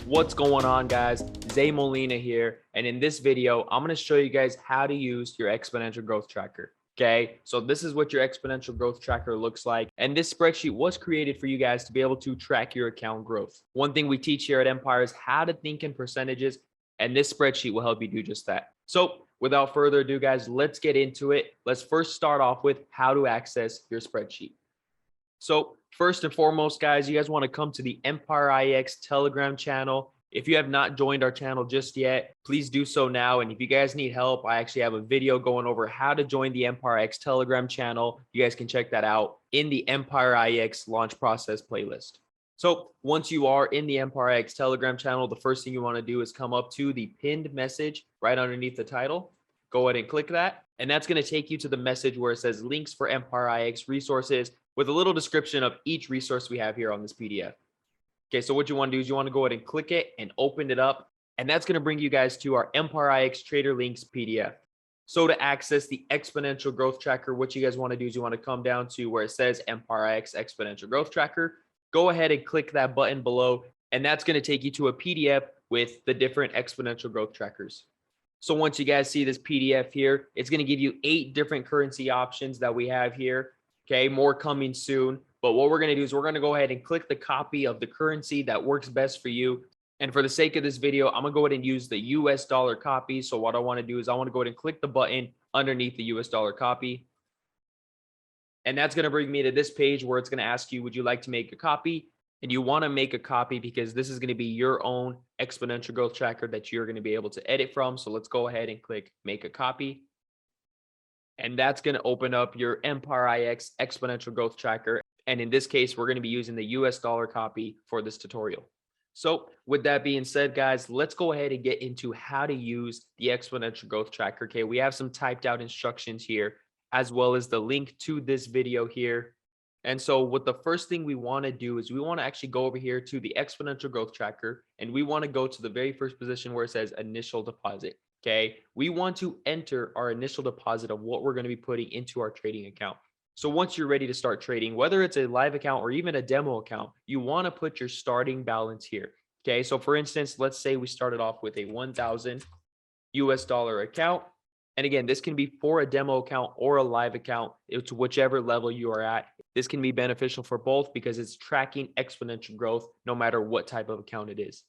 What's going on, guys? Zay Molina here, and in this video I'm going to show you guys how to use your exponential growth tracker. Okay, so this is what your exponential growth tracker looks like, and this spreadsheet was created for you guys to be able to track your account growth. One thing we teach here at Empire is how to think in percentages, and this spreadsheet will help you do just that. So without further ado, guys, let's get into it. Let's first start off with how to access your spreadsheet. So first and foremost, guys, you guys want to come to the Empire IX Telegram channel. If you have not joined our channel just yet, please do so now. And if you guys need help, I actually have a video going over how to join the Empire IX Telegram channel. You guys can check that out in the Empire IX launch process playlist. So once you are in the Empire IX Telegram channel, the first thing you want to do is come up to the pinned message right underneath the title. Go ahead and click that. And that's going to take you to the message where it says links for Empire IX resources, with a little description of each resource we have here on this PDF. Okay, so what you want to do is you want to go ahead and click it and open it up. And that's going to bring you guys to our Empire IX Trader Links PDF. So to access the Exponential Growth Tracker, what you guys want to do is you want to come down to where it says Empire IX Exponential Growth Tracker. Go ahead and click that button below, and that's going to take you to a PDF with the different exponential growth trackers. So once you guys see this PDF here, it's going to give you 8 different currency options that we have here. Okay, more coming soon. But what we're going to do is we're going to go ahead and click the copy of the currency that works best for you. And for the sake of this video, I'm going to go ahead and use the US dollar copy. So what I want to do is I want to go ahead and click the button underneath the US dollar copy. And that's going to bring me to this page where it's going to ask you, would you like to make a copy? And you want to make a copy because this is going to be your own exponential growth tracker that you're going to be able to edit from. So let's go ahead and click make a copy. And that's going to open up your Empire IX Exponential Growth Tracker. And in this case, we're going to be using the US dollar copy for this tutorial. So with that being said, guys, let's go ahead and get into how to use the Exponential Growth Tracker. Okay, we have some typed out instructions here, as well as the link to this video here. And so what the first thing we want to do is we want to actually go over here to the Exponential Growth Tracker, and we want to go to the very first position where it says initial deposit. Okay, we want to enter our initial deposit of what we're going to be putting into our trading account. So once you're ready to start trading, whether it's a live account or even a demo account, you want to put your starting balance here. Okay, so for instance, let's say we started off with a 1,000 US dollar account. And again, this can be for a demo account or a live account. It's whichever level you are at. This can be beneficial for both because it's tracking exponential growth no matter what type of account it is.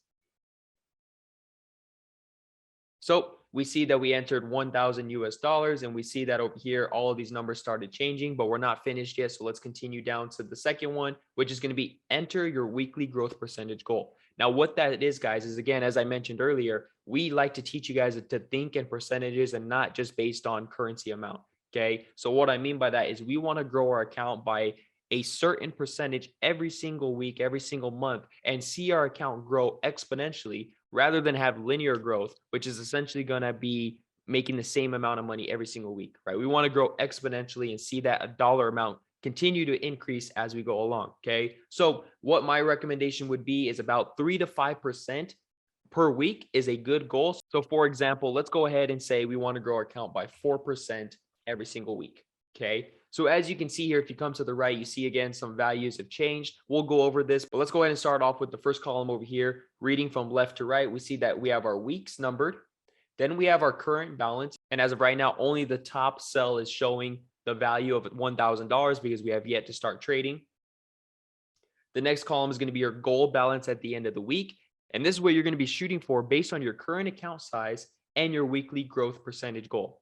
So we see that we entered 1,000 US dollars, and we see that over here, all of these numbers started changing, but we're not finished yet. So let's continue down to the second one, which is going to be enter your weekly growth percentage goal. Now, what that is, guys, is again, as I mentioned earlier, we like to teach you guys to think in percentages and not just based on currency amount. Okay. So what I mean by that is we want to grow our account by a certain percentage every single week, every single month, and see our account grow exponentially rather than have linear growth, which is essentially going to be making the same amount of money every single week, right? We want to grow exponentially and see that a dollar amount continue to increase as we go along. Okay. So what my recommendation would be is about 3 to 5% per week is a good goal. So for example, let's go ahead and say we want to grow our account by 4% every single week. Okay. So as you can see here, if you come to the right, you see again, some values have changed. We'll go over this, but let's go ahead and start off with the first column over here. Reading from left to right, we see that we have our weeks numbered. Then we have our current balance. And as of right now, only the top cell is showing the value of $1,000 because we have yet to start trading. The next column is going to be your goal balance at the end of the week. And this is what you're going to be shooting for based on your current account size and your weekly growth percentage goal.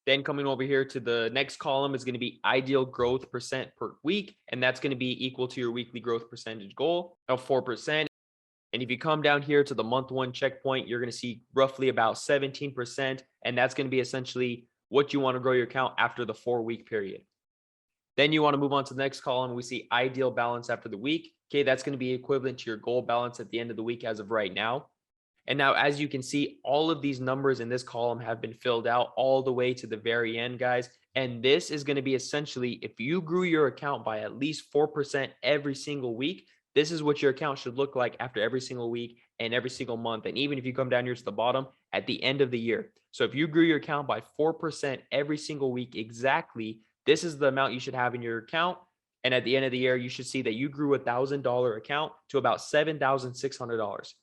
Then coming over here to the next column is going to be ideal growth percent per week. And that's going to be equal to your weekly growth percentage goal of 4%. And if you come down here to the month one checkpoint, you're going to see roughly about 17%. And that's going to be essentially what you want to grow your account after the 4-week period. Then you want to move on to the next column. We see ideal balance after the week. Okay, that's going to be equivalent to your goal balance at the end of the week as of right now. And now, as you can see, all of these numbers in this column have been filled out all the way to the very end, guys. And this is going to be essentially, if you grew your account by at least 4% every single week, this is what your account should look like after every single week and every single month. And even if you come down here to the bottom at the end of the year. So if you grew your account by 4% every single week exactly, this is the amount you should have in your account And at the end of the year, you should see that you grew a $1,000 account to about $7,600.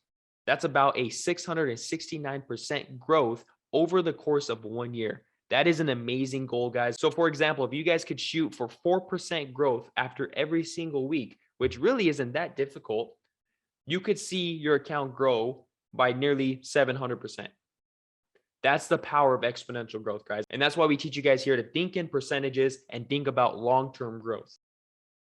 That's about a 669% growth over the course of 1 year. That is an amazing goal, guys. So for example, if you guys could shoot for 4% growth after every single week, which really isn't that difficult, you could see your account grow by nearly 700%. That's the power of exponential growth, guys. And that's why we teach you guys here to think in percentages and think about long-term growth.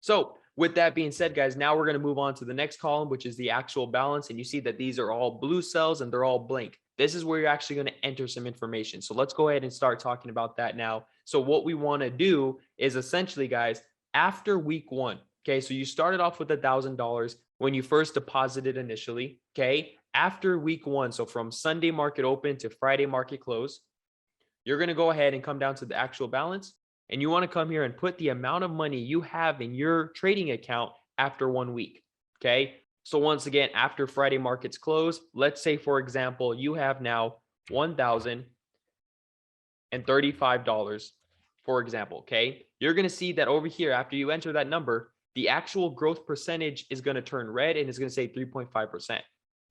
So with that being said, guys, now we're going to move on to the next column, which is the actual balance. And you see that these are all blue cells and they're all blank. This is where you're actually going to enter some information. So let's go ahead and start talking about that now. So what we want to do is essentially, guys, after week 1, okay, so you started off with $1,000 when you first deposited initially, okay? After week 1, so from Sunday market open to Friday market close, you're going to go ahead and come down to the actual balance. And you want to come here and put the amount of money you have in your trading account after 1 week. Okay. So once again, after Friday markets close, let's say, for example, you have now $1,035, for example. Okay. You're going to see that over here, after you enter that number, the actual growth percentage is going to turn red and it's going to say 3.5%.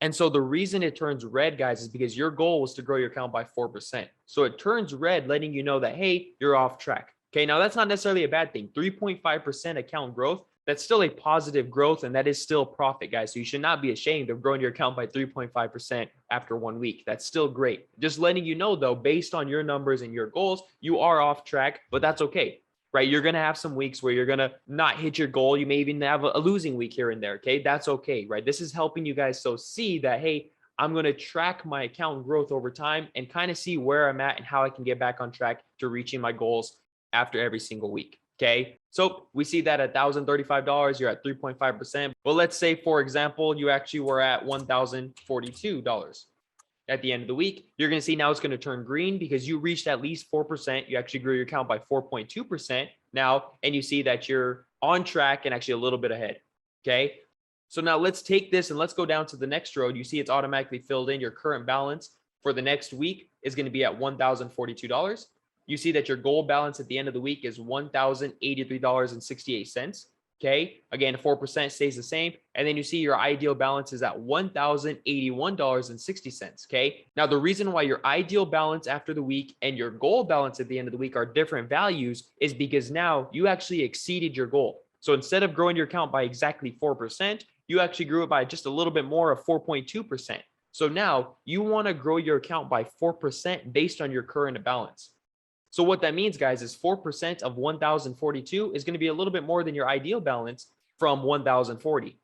And so the reason it turns red, guys, is because your goal was to grow your account by 4%. So it turns red, letting you know that, hey, you're off track. Okay, now that's not necessarily a bad thing. 3.5% account growth, that's still a positive growth, and that is still profit, guys. So you should not be ashamed of growing your account by 3.5% after 1 week. That's still great. Just letting you know, though, based on your numbers and your goals, you are off track, but that's okay, right? You're going to have some weeks where you're going to not hit your goal. You may even have a losing week here and there, okay? That's okay, right? This is helping you guys so see that, hey, I'm going to track my account growth over time and kind of see where I'm at and how I can get back on track to reaching my goals after every single week. Okay. So we see that at $1,035, you're at 3.5%. Well, let's say, for example, you actually were at $1,042 at the end of the week. You're going to see now it's going to turn green because you reached at least 4%. You actually grew your account by 4.2% now, and you see that you're on track and actually a little bit ahead. Okay. So now let's take this and let's go down to the next row. You see it's automatically filled in. Your current balance for the next week is going to be at $1,042. You see that your goal balance at the end of the week is $1,083.68. Okay. Again, 4% stays the same. And then you see your ideal balance is at $1,081.60. Okay. Now, the reason why your ideal balance after the week and your goal balance at the end of the week are different values is because now you actually exceeded your goal. So instead of growing your account by exactly 4%, you actually grew it by just a little bit more of 4.2%. So now you want to grow your account by 4% based on your current balance. So what that means, guys, is 4% of 1,042 is going to be a little bit more than your ideal balance from 1,040.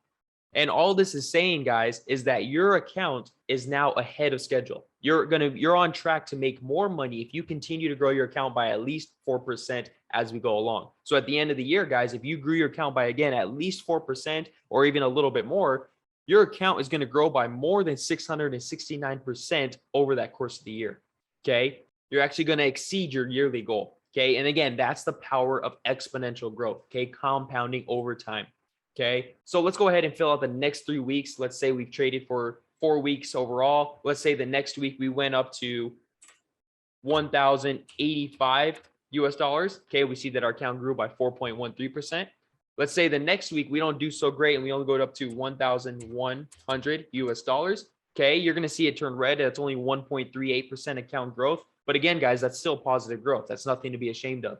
And all this is saying, guys, is that your account is now ahead of schedule. You're on track to make more money if you continue to grow your account by at least 4% as we go along. So at the end of the year, guys, if you grew your account by, again, at least 4% or even a little bit more, your account is going to grow by more than 669% over that course of the year. Okay. You're actually going to exceed your yearly goal. Okay. And again, that's the power of exponential growth. Okay. Compounding over time. Okay. So let's go ahead and fill out the next 3 weeks. Let's say we've traded for 4 weeks overall. Let's say the next week we went up to $1,085. Okay. We see that our account grew by 4.13%. Let's say the next week we don't do so great and we only go up to $1,100. Okay. You're going to see it turn red. It's only 1.38% account growth. But again, guys, that's still positive growth. That's nothing to be ashamed of.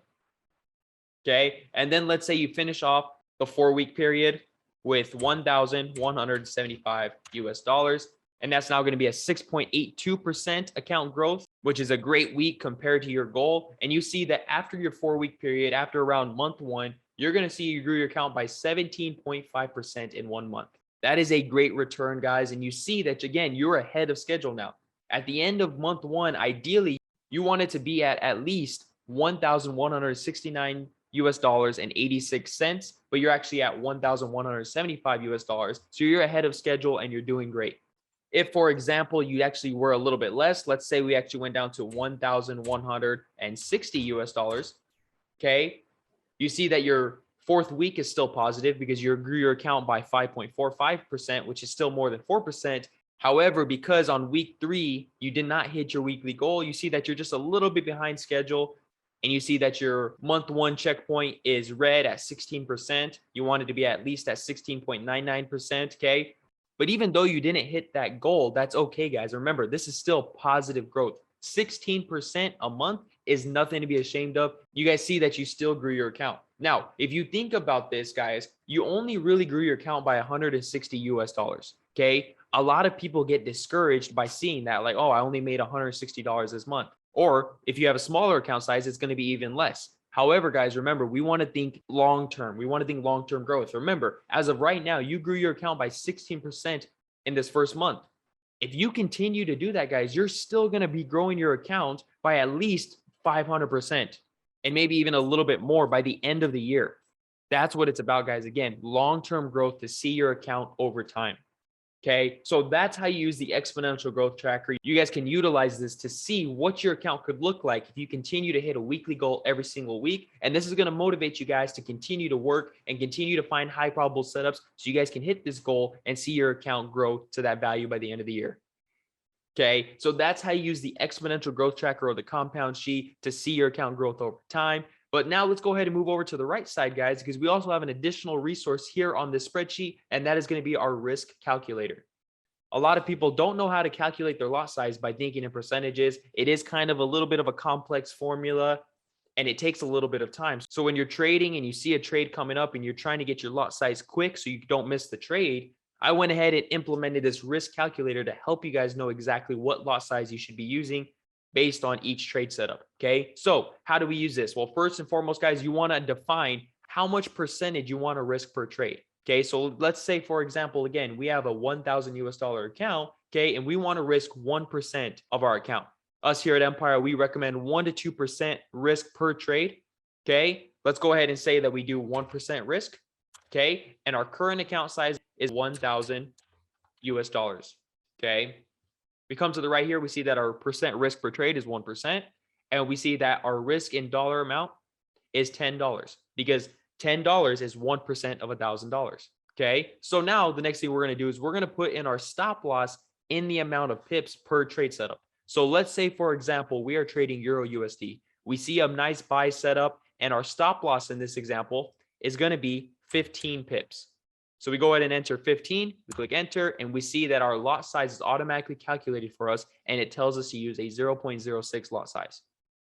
Okay. And then let's say you finish off the 4-week period with $1,175. And that's now going to be a 6.82% account growth, which is a great week compared to your goal. And you see that after your 4-week period, after around month 1, you're going to see you grew your account by 17.5% in 1 month. That is a great return, guys. And you see that, again, you're ahead of schedule now. At the end of month 1, ideally, you want it to be at least $1,169.86, but you're actually at $1,175. So you're ahead of schedule and you're doing great. If, for example, you actually were a little bit less, let's say we actually went down to $1,160. Okay. You see that your 4th week is still positive because you grew your account by 5.45%, which is still more than 4%. However, because on week 3, you did not hit your weekly goal, you see that you're just a little bit behind schedule. and you see that your month one checkpoint is red at 16%, you want it to be at least at 16.99%, okay? But even though you didn't hit that goal, that's okay, guys. Remember, this is still positive growth. 16% a month is nothing to be ashamed of. You guys see that you still grew your account. Now, if you think about this, guys, you only really grew your account by 160 US dollars. Okay. A lot of people get discouraged by seeing that, like, oh, I only made $160 this month. Or if you have a smaller account size, it's going to be even less. However, guys, remember, we want to think long term. We want to think long term growth. Remember, as of right now, you grew your account by 16% in this first month. If you continue to do that, guys, you're still going to be growing your account by at least 500% and maybe even a little bit more by the end of the year. That's what it's about, guys. Again, long-term growth to see your account over time. Okay, so that's how you use the exponential growth tracker. You guys can utilize this to see what your account could look like if you continue to hit a weekly goal every single week. And this is going to motivate you guys to continue to work and continue to find high probable setups so you guys can hit this goal and see your account grow to that value by the end of the year. Okay, so that's how you use the exponential growth tracker or the compound sheet to see your account growth over time. But now let's go ahead and move over to the right side, guys, because we also have an additional resource here on this spreadsheet, and that is going to be our risk calculator. A lot of people don't know how to calculate their lot size by thinking in percentages. It is kind of a little bit of a complex formula, and it takes a little bit of time. So when you're trading and you see a trade coming up and you're trying to get your lot size quick so you don't miss the trade, I went ahead and implemented this risk calculator to help you guys know exactly what lot size you should be using based on each trade setup. Okay, so how do we use this? Well, first and foremost, guys, you want to define how much percentage you want to risk per trade. Okay, so let's say, for example, again, we have a 1,000 US dollar account. Okay, and we want to risk 1% of our account. Us here at Empire, we recommend 1 to 2% risk per trade. Okay, let's go ahead and say that we do 1% risk. Okay, and our current account size is 1,000 US dollars. Okay. We come to the right here, we see that our percent risk per trade is 1%. And we see that our risk in dollar amount is $10 because $10 is 1% of $1,000. Okay. So now the next thing we're going to do is we're going to put in our stop loss in the amount of pips per trade setup. So let's say, for example, we are trading Euro USD. We see a nice buy setup and our stop loss in this example is going to be 15 pips. So we go ahead and enter 15, we click enter, and we see that our lot size is automatically calculated for us, and it tells us to use a 0.06 lot size.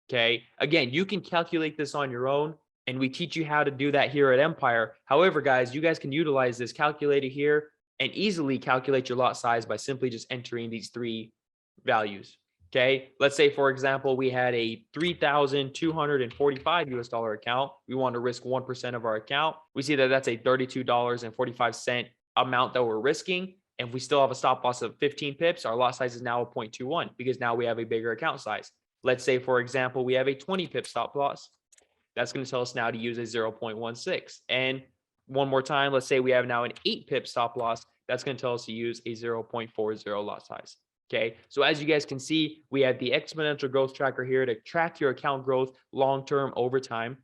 Okay, again, you can calculate this on your own, and we teach you how to do that here at Empire. However, guys, you guys can utilize this calculator here and easily calculate your lot size by simply just entering these three values. Okay, let's say, for example, we had a 3,245 US dollar account. We want to risk 1% of our account. We see that that's a $32.45 amount that we're risking. And we still have a stop loss of 15 pips. Our lot size is now a 0.21 because now we have a bigger account size. Let's say, for example, we have a 20 pip stop loss. That's going to tell us now to use a 0.16. And one more time, let's say we have now an 8 pip stop loss. That's going to tell us to use a 0.40 lot size. Okay, so as you guys can see, we have the exponential growth tracker here to track your account growth long-term over time.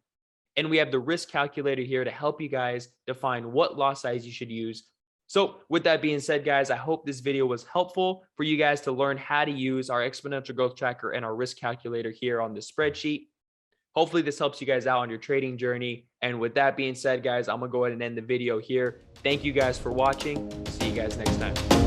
And we have the risk calculator here to help you guys define what lot size you should use. So with that being said, guys, I hope this video was helpful for you guys to learn how to use our exponential growth tracker and our risk calculator here on the spreadsheet. Hopefully this helps you guys out on your trading journey. And with that being said, guys, I'm going to go ahead and end the video here. Thank you guys for watching. See you guys next time.